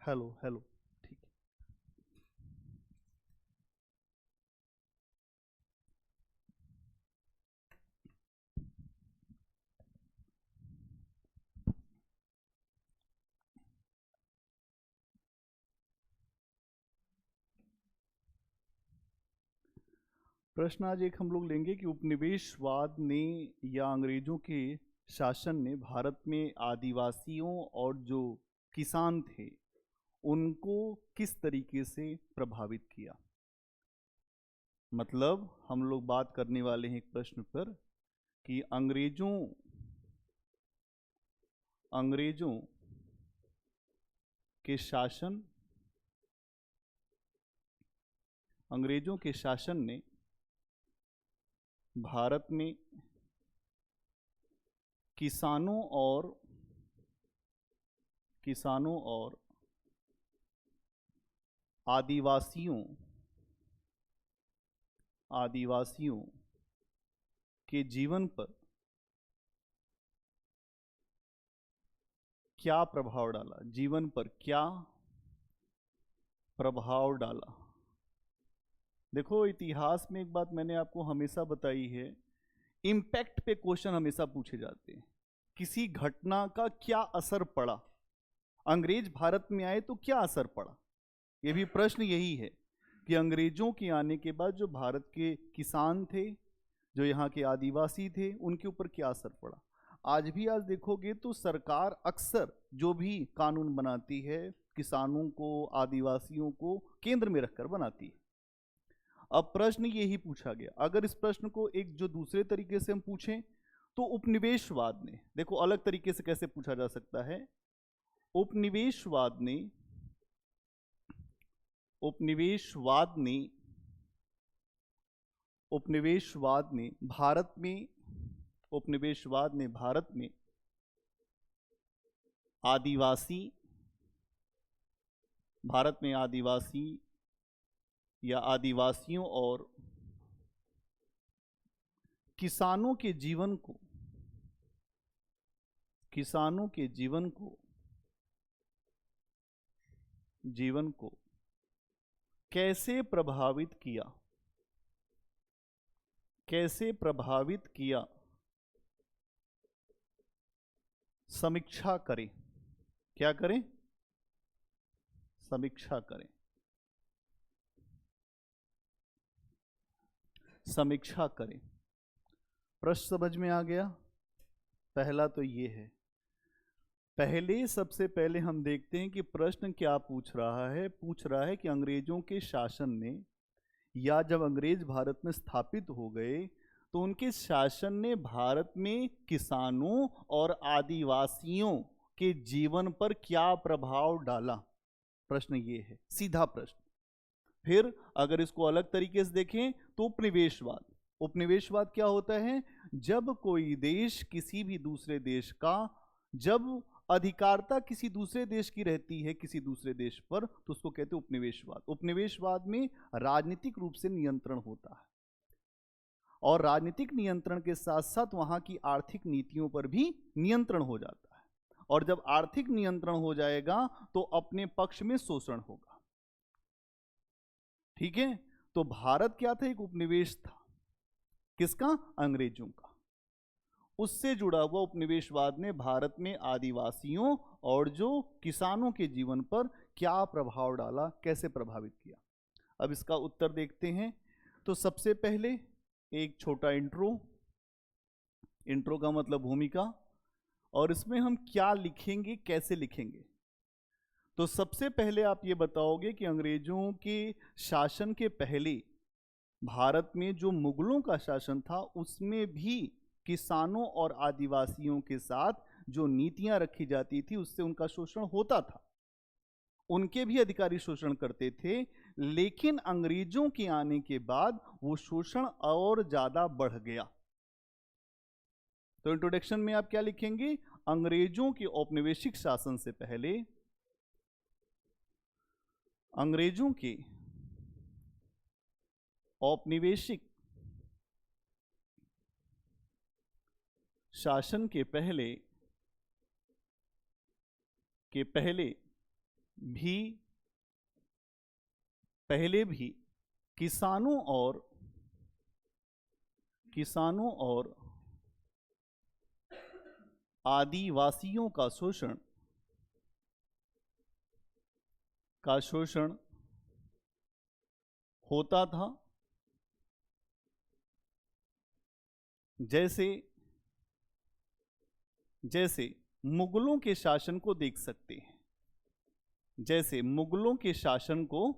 Hello hello. ठीक है। प्रश्न आज एक हम लोग लेंगे कि उपनिवेशवाद ने या अंग्रेजों के शासन ने भारत में आदिवासियों और जो किसान थे उनको किस तरीके से प्रभावित किया। मतलब हम लोग बात करने वाले हैं एक प्रश्न पर कि अंग्रेजों के शासन अंग्रेजों के शासन ने भारत में किसानों और आदिवासियों के जीवन पर क्या प्रभाव डाला। जीवन पर क्या प्रभाव डाला। देखो, इतिहास में एक बात मैंने आपको हमेशा बताई है, इम्पैक्ट पे क्वेश्चन हमेशा पूछे जाते हैं। किसी घटना का क्या असर पड़ा, अंग्रेज भारत में आए तो क्या असर पड़ा। ये भी प्रश्न यही है कि अंग्रेजों के आने के बाद जो भारत के किसान थे, जो यहाँ के आदिवासी थे, उनके ऊपर क्या असर पड़ा। आज देखोगे तो सरकार अक्सर जो भी कानून बनाती है किसानों को, आदिवासियों को केंद्र में रखकर बनाती है। अब प्रश्न यही पूछा गया। अगर इस प्रश्न को एक जो दूसरे तरीके से हम पूछें तो उपनिवेशवाद ने, देखो अलग तरीके से कैसे पूछा जा सकता है। उपनिवेशवाद ने उपनिवेशवाद ने उपनिवेशवाद ने भारत में उपनिवेशवाद ने भारत में आदिवासी भारत में आदिवासी या आदिवासियों और किसानों के जीवन को जीवन को कैसे प्रभावित किया समीक्षा करें। क्या करें? समीक्षा करें। समीक्षा करें। प्रश्न समझ में आ गया। पहला तो ये है। सबसे पहले हम देखते हैं कि प्रश्न क्या पूछ रहा है कि अंग्रेजों के शासन ने, या जब अंग्रेज भारत में स्थापित हो गए तो उनके शासन ने भारत में किसानों और आदिवासियों के जीवन पर क्या प्रभाव डाला। प्रश्न ये है, सीधा प्रश्न। फिर अगर इसको अलग तरीके से देखें तो उपनिवेशवाद क्या होता है? जब कोई देश किसी भी दूसरे देश का, जब अधिकारता किसी दूसरे देश की रहती है किसी दूसरे देश पर, तो उसको कहते हैं उपनिवेशवाद। उपनिवेशवाद में राजनीतिक रूप से नियंत्रण होता है और राजनीतिक नियंत्रण के साथ साथ वहां की आर्थिक नीतियों पर भी नियंत्रण हो जाता है। और जब आर्थिक नियंत्रण हो जाएगा तो अपने पक्ष में शोषण होगा। ठीक है। तो भारत क्या था? एक उपनिवेश था। किसका? अंग्रेजों का। उससे जुड़ा हुआ उपनिवेशवाद ने भारत में आदिवासियों और जो किसानों के जीवन पर क्या प्रभाव डाला, कैसे प्रभावित किया। अब इसका उत्तर देखते हैं। तो सबसे पहले एक छोटा इंट्रो का मतलब भूमिका, और इसमें हम क्या लिखेंगे, कैसे लिखेंगे। तो सबसे पहले आप ये बताओगे कि अंग्रेजों के शासन के पहले भारत में जो मुगलों का शासन था उसमें भी किसानों और आदिवासियों के साथ जो नीतियां रखी जाती थी उससे उनका शोषण होता था। उनके भी अधिकारी शोषण करते थे, लेकिन अंग्रेजों के आने के बाद वो शोषण और ज्यादा बढ़ गया। तो इंट्रोडक्शन में आप क्या लिखेंगे? अंग्रेजों के औपनिवेशिक शासन से पहले, अंग्रेजों के औपनिवेशिक शासन के पहले भी पहले भी किसानों और आदिवासियों का शोषण होता था। जैसे मुगलों के शासन को देख सकते हैं, जैसे मुगलों के शासन को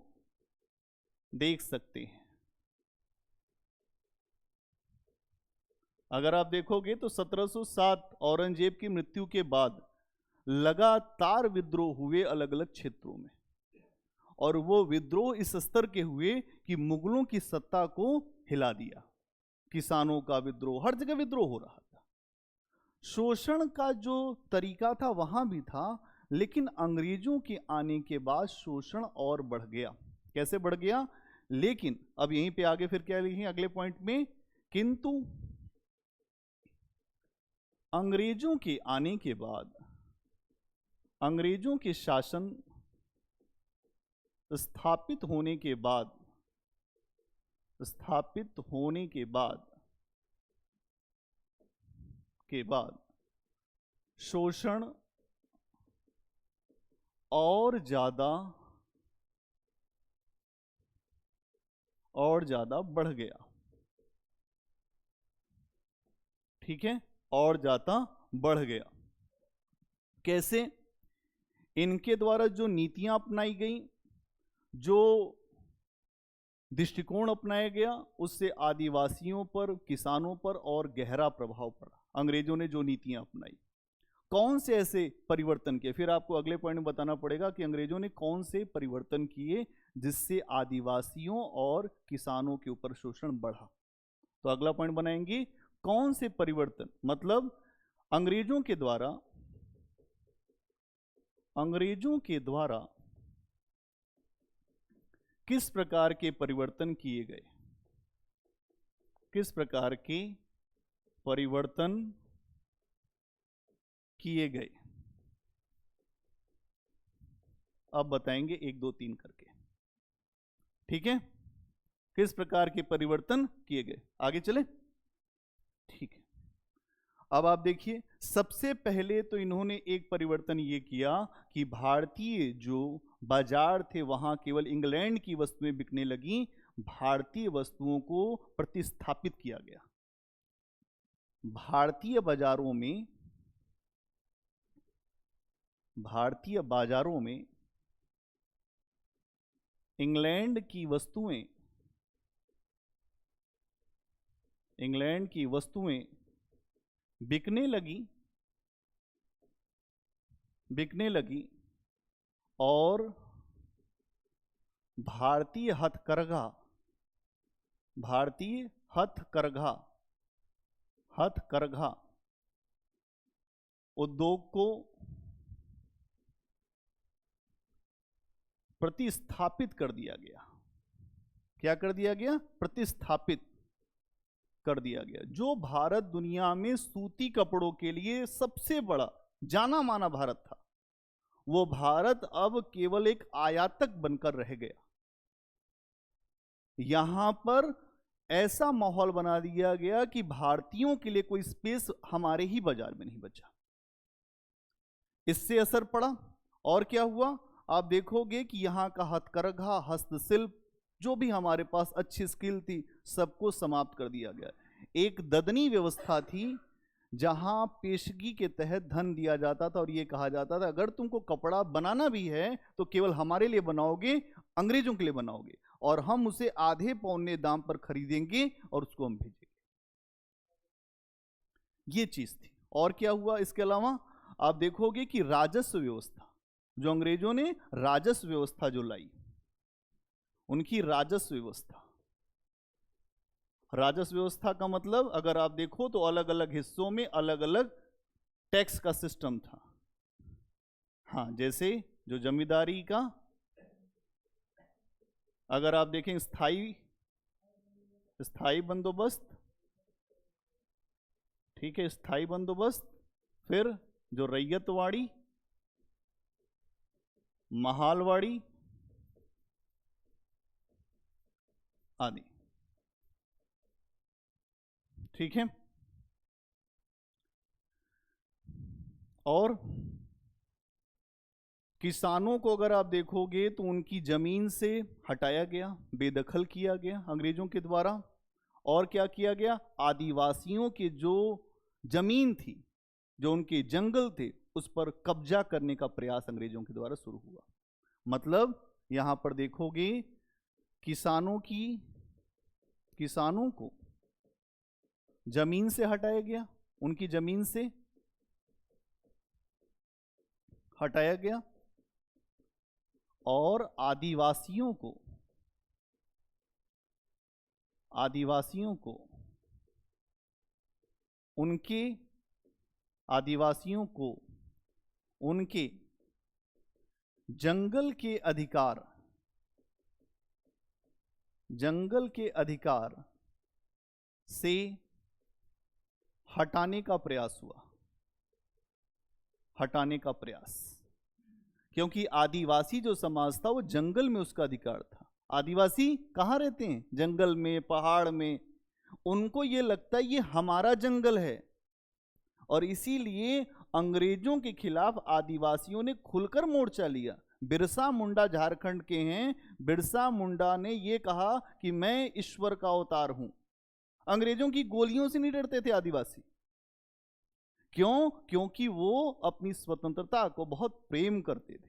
देख सकते हैं। अगर आप देखोगे तो 1707 औरंगजेब की मृत्यु के बाद लगातार विद्रोह हुए अलग अलग क्षेत्रों में, और वो विद्रोह इस स्तर के हुए कि मुगलों की सत्ता को हिला दिया। किसानों का विद्रोह, हर जगह विद्रोह हो रहा था। शोषण का जो तरीका था वहां भी था, लेकिन अंग्रेजों के आने के बाद शोषण और बढ़ गया। कैसे बढ़ गया? लेकिन अब यहीं पे आगे फिर क्या लिखें अगले पॉइंट में, किंतु अंग्रेजों के आने के बाद, अंग्रेजों के शासन स्थापित होने के बाद शोषण और ज्यादा बढ़ गया। ठीक है, और ज्यादा बढ़ गया। कैसे? इनके द्वारा जो नीतियां अपनाई गई, जो दृष्टिकोण अपनाया गया, उससे आदिवासियों पर, किसानों पर और गहरा प्रभाव पड़ा। अंग्रेजों ने जो नीतियां अपनाई, कौन से ऐसे परिवर्तन किए, फिर आपको अगले पॉइंट में बताना पड़ेगा कि अंग्रेजों ने कौन से परिवर्तन किए जिससे आदिवासियों और किसानों के ऊपर शोषण बढ़ा। तो अगला पॉइंट बनाएंगे कौन से परिवर्तन, मतलब अंग्रेजों के द्वारा किस प्रकार के परिवर्तन किए गए, किस प्रकार के परिवर्तन किए गए। अब बताएंगे 1 2 3 करके। ठीक है, किस प्रकार के परिवर्तन किए गए, आगे चले। ठीक है, अब आप देखिए, सबसे पहले तो इन्होंने एक परिवर्तन ये किया कि भारतीय जो बाजार थे वहां केवल इंग्लैंड की वस्तुएं बिकने लगी, भारतीय वस्तुओं को प्रतिस्थापित किया गया। भारतीय बाजारों में इंग्लैंड की वस्तुएं बिकने लगी और भारतीय हथकरघा उद्योग को प्रतिस्थापित कर दिया गया। क्या कर दिया गया? प्रतिस्थापित कर दिया गया। जो भारत दुनिया में सूती कपड़ों के लिए सबसे बड़ा जाना माना भारत था, वो भारत अब केवल एक आयातक बनकर रह गया। यहां पर ऐसा माहौल बना दिया गया कि भारतीयों के लिए कोई स्पेस हमारे ही बाजार में नहीं बचा। इससे असर पड़ा और क्या हुआ, आप देखोगे कि यहां का हथकरघा, हस्तशिल्प, जो भी हमारे पास अच्छी स्किल थी, सबको समाप्त कर दिया गया। एक ददनी व्यवस्था थी जहां पेशगी के तहत धन दिया जाता था और यह कहा जाता था अगर तुमको कपड़ा बनाना भी है तो केवल हमारे लिए बनाओगे, अंग्रेजों के लिए बनाओगे, और हम उसे आधे पौने दाम पर खरीदेंगे और उसको हम भेजेंगे। ये चीज थी। और क्या हुआ इसके अलावा, आप देखोगे कि राजस्व व्यवस्था, जो अंग्रेजों ने राजस्व व्यवस्था जो लाई, उनकी राजस्व व्यवस्था का मतलब अगर आप देखो तो अलग अलग हिस्सों में अलग अलग टैक्स का सिस्टम था। हाँ, जैसे जो जमींदारी का, अगर आप देखें स्थाई बंदोबस्त, ठीक है, स्थाई बंदोबस्त, फिर जो रैयतवाड़ी, महालवाड़ी आदि। ठीक है। और किसानों को अगर आप देखोगे तो उनकी जमीन से हटाया गया, बेदखल किया गया अंग्रेजों के द्वारा। और क्या किया गया, आदिवासियों की जो जमीन थी, जो उनके जंगल थे, उस पर कब्जा करने का प्रयास अंग्रेजों के द्वारा शुरू हुआ। मतलब यहां पर देखोगे किसानों को जमीन से हटाया गया, उनकी जमीन से हटाया गया, और आदिवासियों को उनके जंगल के अधिकार से हटाने का प्रयास हुआ। क्योंकि आदिवासी जो समाज था वो जंगल में उसका अधिकार था। आदिवासी कहाँ रहते हैं, जंगल में, पहाड़ में। उनको ये लगता है ये हमारा जंगल है, और इसीलिए अंग्रेजों के खिलाफ आदिवासियों ने खुलकर मोर्चा लिया। बिरसा मुंडा झारखंड के हैं। बिरसा मुंडा ने ये कहा कि मैं ईश्वर का अवतार हूं। अंग्रेजों की गोलियों से नहीं डरते थे आदिवासी। क्यों? क्योंकि वो अपनी स्वतंत्रता को बहुत प्रेम करते थे।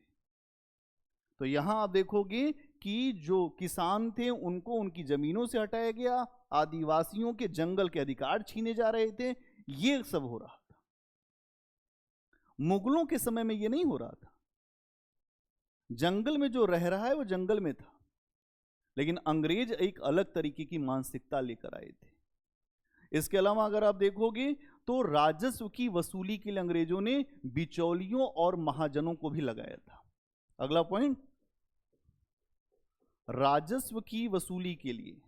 तो यहां आप देखोगे कि जो किसान थे उनको उनकी जमीनों से हटाया गया, आदिवासियों के जंगल के अधिकार छीने जा रहे थे, ये सब हो रहा था। मुगलों के समय में ये नहीं हो रहा था। जंगल में जो रह रहा है वो जंगल में था, लेकिन अंग्रेज एक अलग तरीके की मानसिकता लेकर आए थे। इसके अलावा अगर आप देखोगे तो राजस्व की वसूली के लिए अंग्रेजों ने बिचौलियों और महाजनों को भी लगाया था। अगला पॉइंट, राजस्व की वसूली के लिए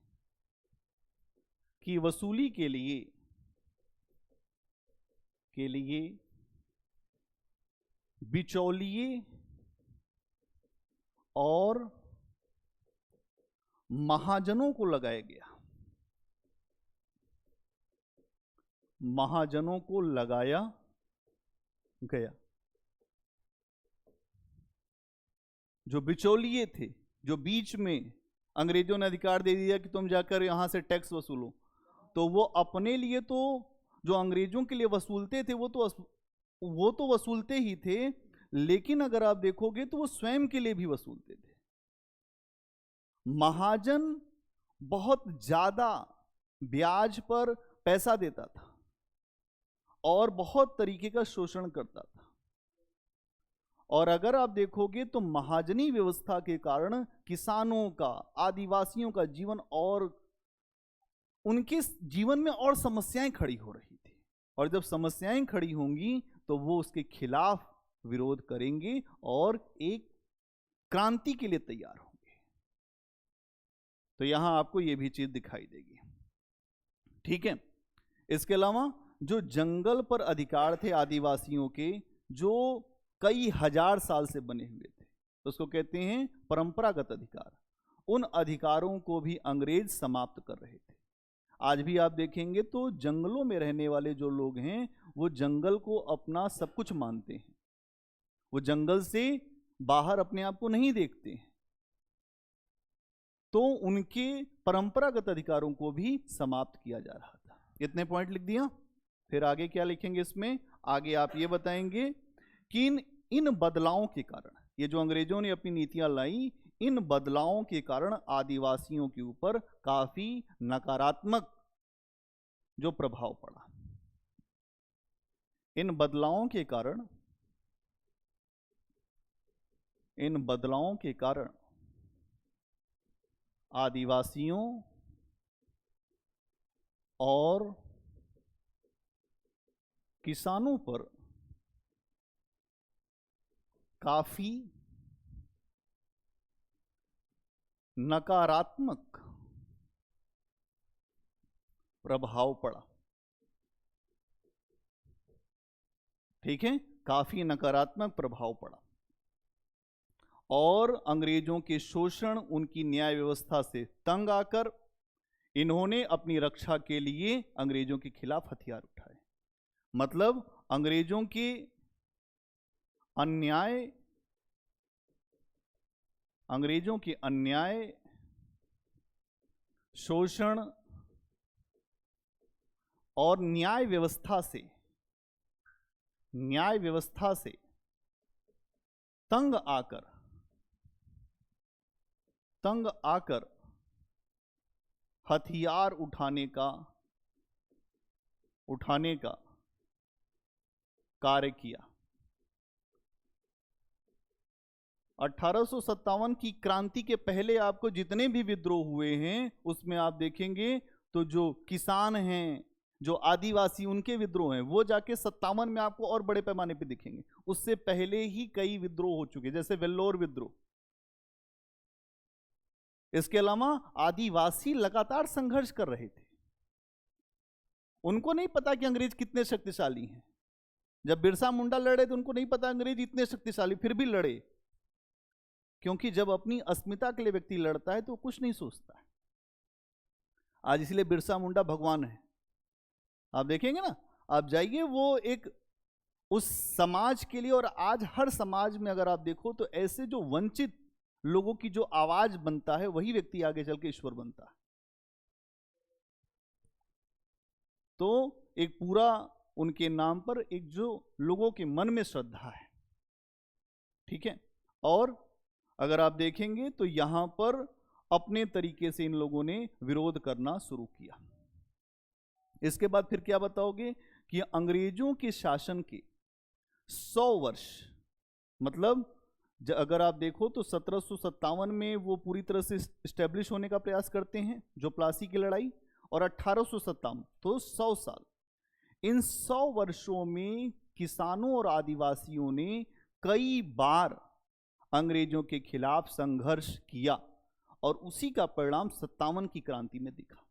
बिचौलिए और महाजनों को लगाया गया। जो बिचौलिए थे, जो बीच में अंग्रेजों ने अधिकार दे दिया कि तुम जाकर यहां से टैक्स वसूलो, तो वो अपने लिए तो, जो अंग्रेजों के लिए वसूलते थे वो तो वसूलते ही थे, लेकिन अगर आप देखोगे तो वो स्वयं के लिए भी वसूलते थे। महाजन बहुत ज्यादा ब्याज पर पैसा देता था और बहुत तरीके का शोषण करता था। और अगर आप देखोगे तो महाजनी व्यवस्था के कारण किसानों का, आदिवासियों का जीवन और उनके जीवन में और समस्याएं खड़ी हो रही थी। और जब समस्याएं खड़ी होंगी तो वो उसके खिलाफ विरोध करेंगे और एक क्रांति के लिए तैयार होंगे। तो यहां आपको यह भी चीज दिखाई देगी। ठीक है। इसके अलावा जो जंगल पर अधिकार थे आदिवासियों के, जो कई हजार साल से बने हुए थे, उसको कहते हैं परंपरागत अधिकार। उन अधिकारों को भी अंग्रेज समाप्त कर रहे थे। आज भी आप देखेंगे तो जंगलों में रहने वाले जो लोग हैं वो जंगल को अपना सब कुछ मानते हैं। वो जंगल से बाहर अपने आप को नहीं देखते हैं। तो उनके परंपरागत अधिकारों को भी समाप्त किया जा रहा था। इतने पॉइंट लिख दिया। फिर आगे क्या लिखेंगे इसमें? आगे आप ये बताएंगे कि इन बदलावों के कारण, ये जो अंग्रेजों ने अपनी नीतियां लाई, इन बदलावों के कारण आदिवासियों के ऊपर काफी नकारात्मक जो प्रभाव पड़ा। इन बदलावों के कारण आदिवासियों और किसानों पर काफी नकारात्मक प्रभाव पड़ा। ठीक है, काफी नकारात्मक प्रभाव पड़ा। और अंग्रेजों के शोषण, उनकी न्याय व्यवस्था से तंग आकर इन्होंने अपनी रक्षा के लिए अंग्रेजों के खिलाफ हथियार उठाए। मतलब अंग्रेजों के अन्याय, शोषण और न्याय व्यवस्था से तंग आकर हथियार उठाने का कार्य किया। 1857 की क्रांति के पहले आपको जितने भी विद्रोह हुए हैं उसमें आप देखेंगे तो जो किसान हैं, जो आदिवासी, उनके विद्रोह हैं वो जाके 57 में आपको और बड़े पैमाने पे दिखेंगे। उससे पहले ही कई विद्रोह हो चुके, जैसे वेल्लोर विद्रोह। इसके अलावा आदिवासी लगातार संघर्ष कर रहे थे। उनको नहीं पता कि अंग्रेज कितने शक्तिशाली हैं। जब बिरसा मुंडा लड़े तो उनको नहीं पता अंग्रेज इतने शक्तिशाली, फिर भी लड़े। क्योंकि जब अपनी अस्मिता के लिए व्यक्ति लड़ता है तो कुछ नहीं सोचता है। आज इसलिए बिरसा मुंडा भगवान है। आप देखेंगे ना, आप जाइए वो एक उस समाज के लिए, और आज हर समाज में अगर आप देखो तो ऐसे जो वंचित लोगों की जो आवाज बनता है वही व्यक्ति आगे चल के ईश्वर बनता है। तो एक पूरा उनके नाम पर एक जो लोगों के मन में श्रद्धा है, ठीक है। और अगर आप देखेंगे तो यहां पर अपने तरीके से इन लोगों ने विरोध करना शुरू किया। इसके बाद फिर क्या बताओगे कि अंग्रेजों के शासन के 100 वर्ष, मतलब अगर आप देखो तो 1757 में वो पूरी तरह से स्टैब्लिश होने का प्रयास करते हैं, जो प्लासी की लड़ाई, और 1857, तो 100 साल। इन 100 वर्षों में किसानों और आदिवासियों ने कई बार अंग्रेजों के खिलाफ संघर्ष किया और उसी का परिणाम 57 की क्रांति में दिखा।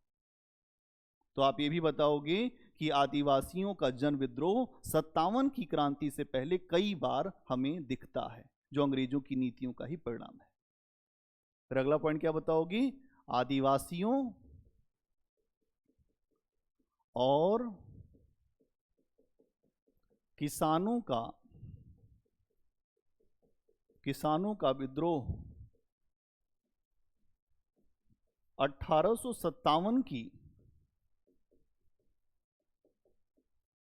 तो आप ये भी बताओगे कि आदिवासियों का जन विद्रोह 57 की क्रांति से पहले कई बार हमें दिखता है, जो अंग्रेजों की नीतियों का ही परिणाम है। फिर अगला पॉइंट क्या बताओगी? आदिवासियों और किसानों का विद्रोह 1857 की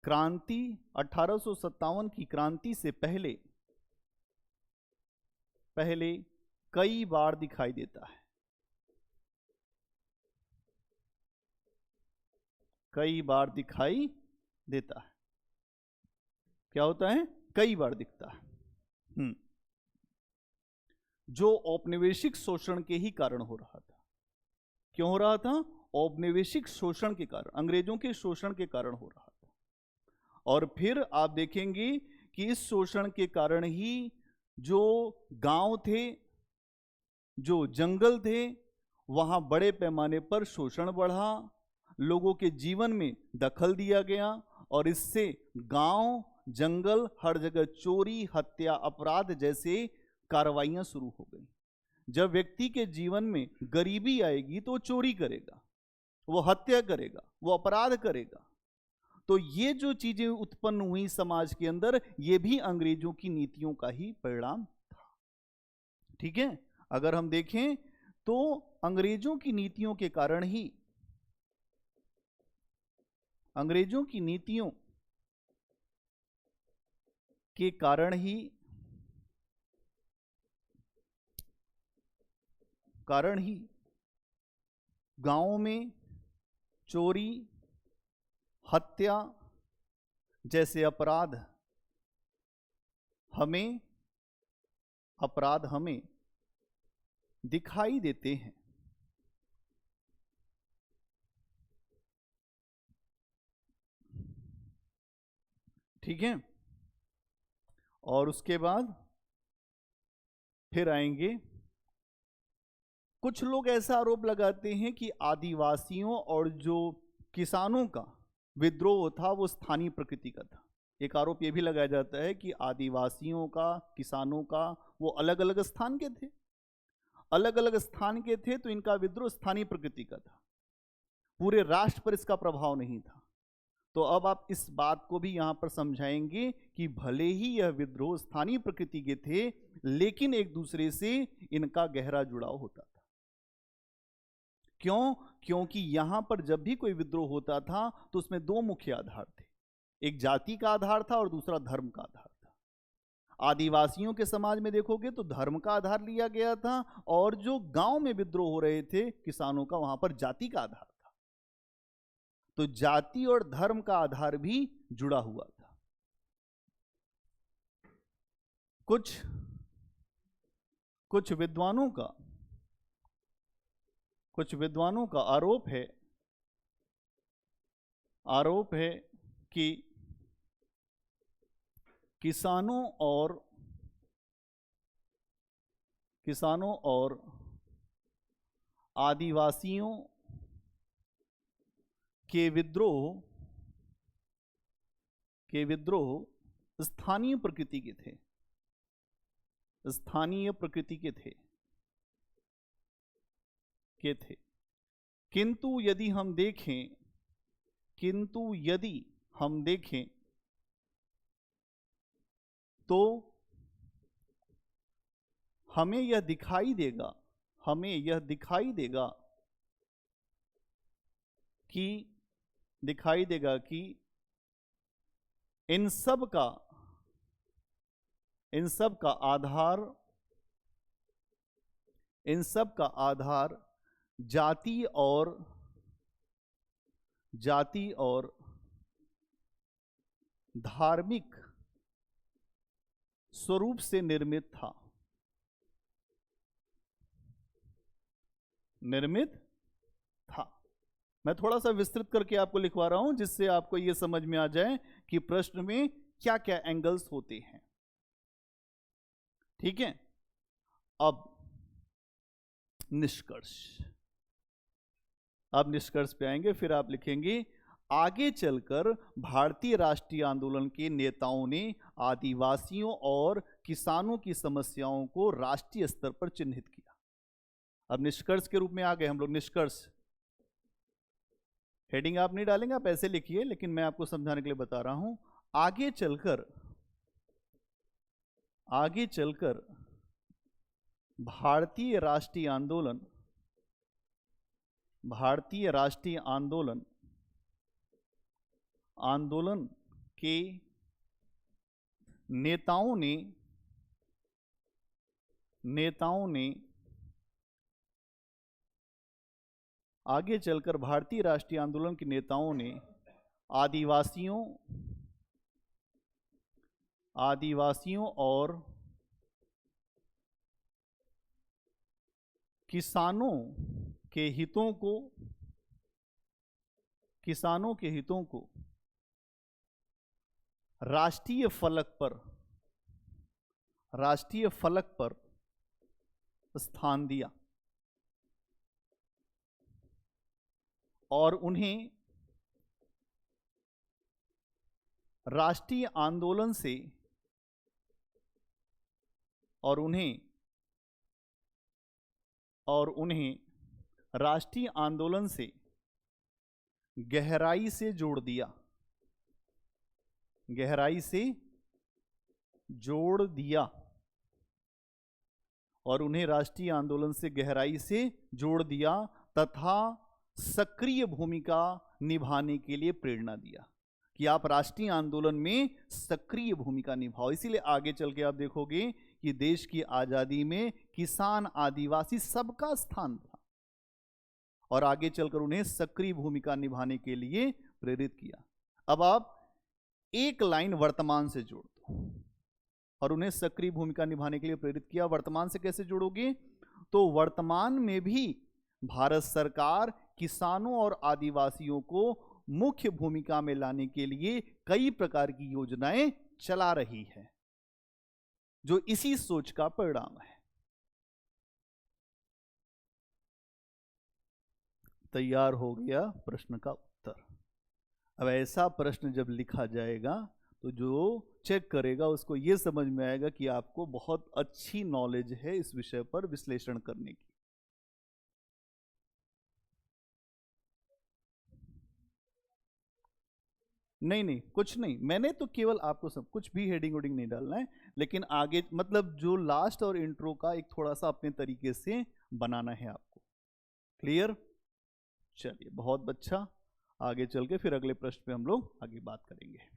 क्रांति, 1857 की क्रांति से पहले कई बार दिखाई देता है। कई बार दिखाई देता है। क्या होता है? कई बार दिखता है। जो औपनिवेशिक शोषण के ही कारण हो रहा था। क्यों हो रहा था? औपनिवेशिक शोषण के कारण, अंग्रेजों के शोषण के कारण हो रहा था। और फिर आप देखेंगे कि इस शोषण के कारण ही जो गांव थे, जो जंगल थे, वहां बड़े पैमाने पर शोषण बढ़ा, लोगों के जीवन में दखल दिया गया और इससे गांव, जंगल, हर जगह चोरी, हत्या, अपराध जैसे कार्रवाइयां शुरू हो गई। जब व्यक्ति के जीवन में गरीबी आएगी तो वो चोरी करेगा, वो हत्या करेगा, वो अपराध करेगा। तो ये जो चीजें उत्पन्न हुई समाज के अंदर, ये भी अंग्रेजों की नीतियों का ही परिणाम था। ठीक है, अगर हम देखें तो अंग्रेजों की नीतियों के कारण ही गांवों में चोरी, हत्या जैसे अपराध हमें दिखाई देते हैं। ठीक है, और उसके बाद फिर आएंगे, कुछ लोग ऐसा आरोप लगाते हैं कि आदिवासियों और जो किसानों का विद्रोह था वो स्थानीय प्रकृति का था। एक आरोप ये भी लगाया जाता है कि आदिवासियों का, किसानों का वो अलग अलग स्थान के थे, अलग अलग स्थान के थे, तो इनका विद्रोह स्थानीय प्रकृति का था, पूरे राष्ट्र पर इसका प्रभाव नहीं था। तो अब आप इस बात को भी यहां पर समझाएंगे कि भले ही यह विद्रोह स्थानीय प्रकृति के थे, लेकिन एक दूसरे से इनका गहरा जुड़ाव होता था। क्यों? क्योंकि यहां पर जब भी कोई विद्रोह होता था तो उसमें दो मुख्य आधार थे, एक जाति का आधार था और दूसरा धर्म का आधार था। आदिवासियों के समाज में देखोगे तो धर्म का आधार लिया गया था, और जो गांव में विद्रोह हो रहे थे किसानों का, वहां पर जाति का आधार था। तो जाति और धर्म का आधार भी जुड़ा हुआ था। कुछ विद्वानों का आरोप है कि किसानों और आदिवासियों के विद्रोह स्थानीय प्रकृति के थे। किंतु यदि हम देखें तो हमें यह दिखाई देगा कि इन सब का आधार जाति और धार्मिक स्वरूप से निर्मित था। मैं थोड़ा सा विस्तृत करके आपको लिखवा रहा हूं, जिससे आपको यह समझ में आ जाए कि प्रश्न में क्या क्या एंगल्स होते हैं। ठीक है, अब निष्कर्ष पे आएंगे, फिर आप लिखेंगे आगे चलकर भारतीय राष्ट्रीय आंदोलन के नेताओं ने आदिवासियों और किसानों की समस्याओं को राष्ट्रीय स्तर पर चिन्हित किया। अब निष्कर्ष के रूप में आ गए हम लोग। निष्कर्ष हेडिंग आप नहीं डालेंगे, आप ऐसे लिखिए, लेकिन मैं आपको समझाने के लिए बता रहा हूं। आगे चलकर भारतीय राष्ट्रीय आंदोलन के नेताओं ने आगे चलकर भारतीय राष्ट्रीय आंदोलन के नेताओं ने आदिवासियों और किसानों के हितों को राष्ट्रीय फलक पर स्थान दिया और उन्हें राष्ट्रीय आंदोलन से गहराई से जोड़ दिया तथा सक्रिय भूमिका निभाने के लिए प्रेरणा दिया कि आप राष्ट्रीय आंदोलन में सक्रिय भूमिका निभाओ। इसीलिए आगे चल के आप देखोगे कि देश की आजादी में किसान, आदिवासी सबका स्थान था, और आगे चलकर उन्हें सक्रिय भूमिका निभाने के लिए प्रेरित किया। अब आप एक लाइन वर्तमान से जोड़ दो, और उन्हें सक्रिय भूमिका निभाने के लिए प्रेरित किया। वर्तमान से कैसे जोड़ोगे? तो वर्तमान में भी भारत सरकार किसानों और आदिवासियों को मुख्य भूमिका में लाने के लिए कई प्रकार की योजनाएं चला रही है, जो इसी सोच का परिणाम है। तैयार हो गया प्रश्न का उत्तर। अब ऐसा प्रश्न जब लिखा जाएगा तो जो चेक करेगा उसको ये समझ में आएगा कि आपको बहुत अच्छी नॉलेज है इस विषय पर विश्लेषण करने की। नहीं नहीं, कुछ नहीं, मैंने तो केवल आपको सब कुछ भी हेडिंग वेडिंग नहीं डालना है, लेकिन आगे मतलब जो लास्ट और इंट्रो का एक थोड़ा सा अपने तरीके से बनाना है आपको। क्लियर? चलिए बहुत अच्छा, आगे चल के फिर अगले प्रश्न पे हम लोग आगे बात करेंगे।